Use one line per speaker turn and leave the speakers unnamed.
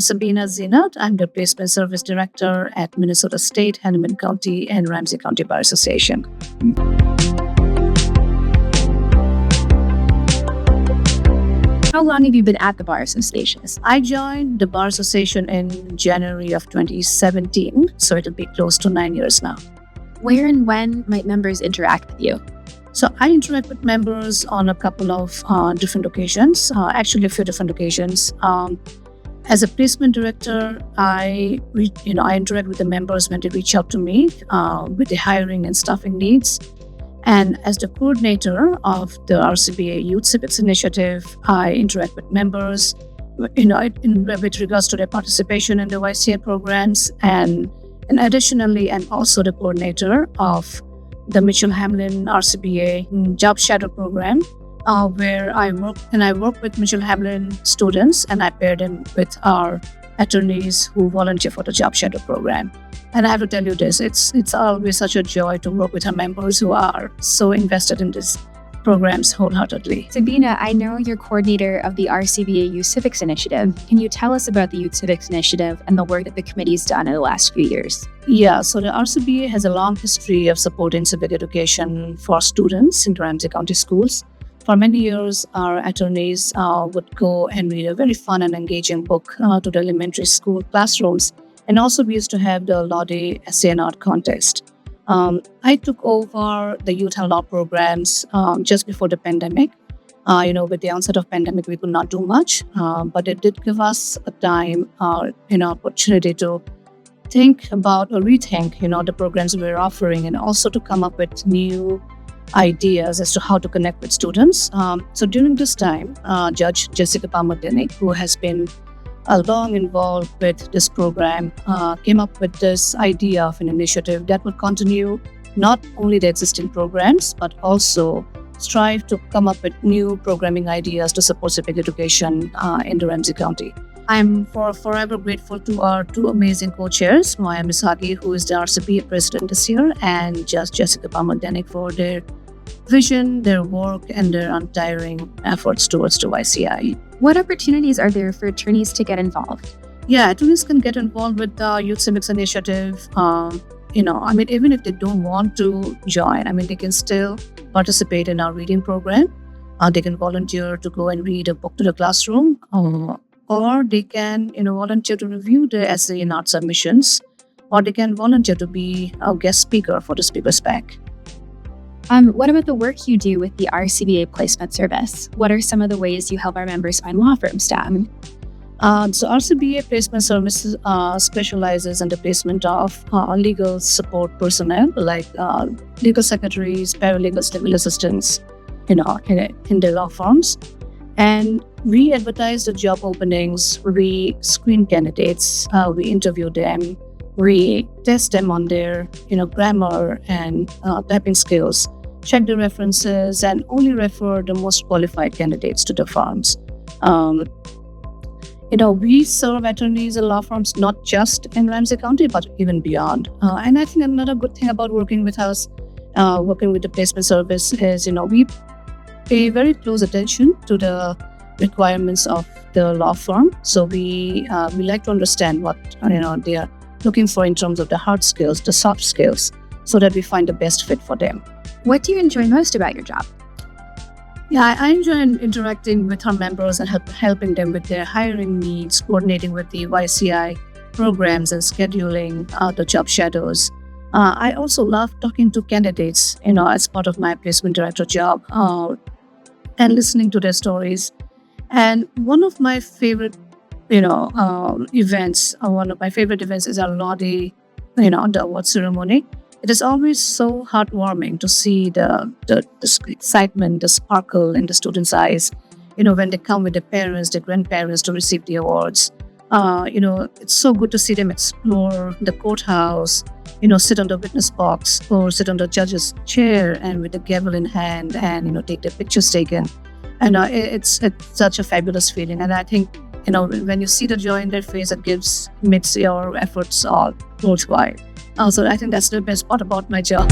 Sabina Zeenat. I'm the Placement Service Director at Minnesota State, Hennepin County, and Ramsey County Bar Association.
How long have you been at the Bar Association?
I joined the Bar Association in January of 2017, so it'll be close to 9 years now.
Where and when might members interact with you?
So I interact with members on a couple of different occasions, actually a few different occasions. As a placement director, I interact with the members when they reach out to me with the hiring and staffing needs. And as the coordinator of the RCBA Youth Civics Initiative, I interact with members, with regards to their participation in the YCI programs. And additionally, I'm also the coordinator of the Mitchell Hamlin RCBA Job Shadow Program, where I work with Mitchell Hamlin students, and I pair them with our attorneys who volunteer for the Job Shadow Program. And I have to tell you this, it's always such a joy to work with our members who are so invested in these programs wholeheartedly.
Sabina, I know you're coordinator of the RCBA Youth Civics Initiative. Can you tell us about the Youth Civics Initiative and the work that the committee's done in the last few years?
Yeah, so the RCBA has a long history of supporting civic education for students in Ramsey County schools. For many years, our attorneys would go and read a very fun and engaging book to the elementary school classrooms. And also we used to have the Law Day Essay and Art contest. I took over the youth and law programs just before the pandemic. With the onset of pandemic, we could not do much, but it did give us a time, opportunity to think about or rethink, the programs we were offering, and also to come up with new ideas as to how to connect with students. So during this time, Judge Jessica Palmer-Dennick, who has been long involved with this program, came up with this idea of an initiative that would continue not only the existing programs, but also strive to come up with new programming ideas to support civic education in the Ramsey County. I'm forever grateful to our two amazing co-chairs, Maya Misaki, who is the RCBA president this year, and Judge Jessica Palmer-Dennick for their vision, their work, and their untiring efforts towards the YCI.
What opportunities are there for attorneys to get involved?
Yeah, attorneys can get involved with the Youth Civics Initiative. Even if they don't want to join, they can still participate in our reading program. They can volunteer to go and read a book to the classroom, or they can, volunteer to review the essay and art submissions, or they can volunteer to be a guest speaker for the Speaker's Pack.
What about the work you do with the RCBA Placement Service? What are some of the ways you help our members find law firm staff?
So RCBA Placement Service specializes in the placement of legal support personnel like legal secretaries, paralegals, legal assistants, in the law firms. And we advertise the job openings, we screen candidates, we interview them, we test them on their grammar and typing skills, check the references, and only refer the most qualified candidates to the firms. We serve attorneys and law firms not just in Ramsey County, but even beyond. And I think another good thing about working with us, working with the placement service is, we pay very close attention to the requirements of the law firm. So we like to understand what they are looking for in terms of the hard skills, the soft skills, so that we find the best fit for them.
What do you enjoy most about your job?
Yeah, I enjoy interacting with our members and helping them with their hiring needs, coordinating with the YCI programs and scheduling the job shadows. I also love talking to candidates, as part of my placement director job, and listening to their stories. And one of my favorite events is our Law Day, the award ceremony. It is always so heartwarming to see the excitement, the sparkle in the students' eyes, when they come with their parents, their grandparents to receive the awards. It's so good to see them explore the courthouse, sit on the witness box or sit on the judge's chair and with the gavel in hand and, take their pictures taken. And it's such a fabulous feeling. And I think, when you see the joy in their face, it makes your efforts all worthwhile. So I think that's the best part about my job.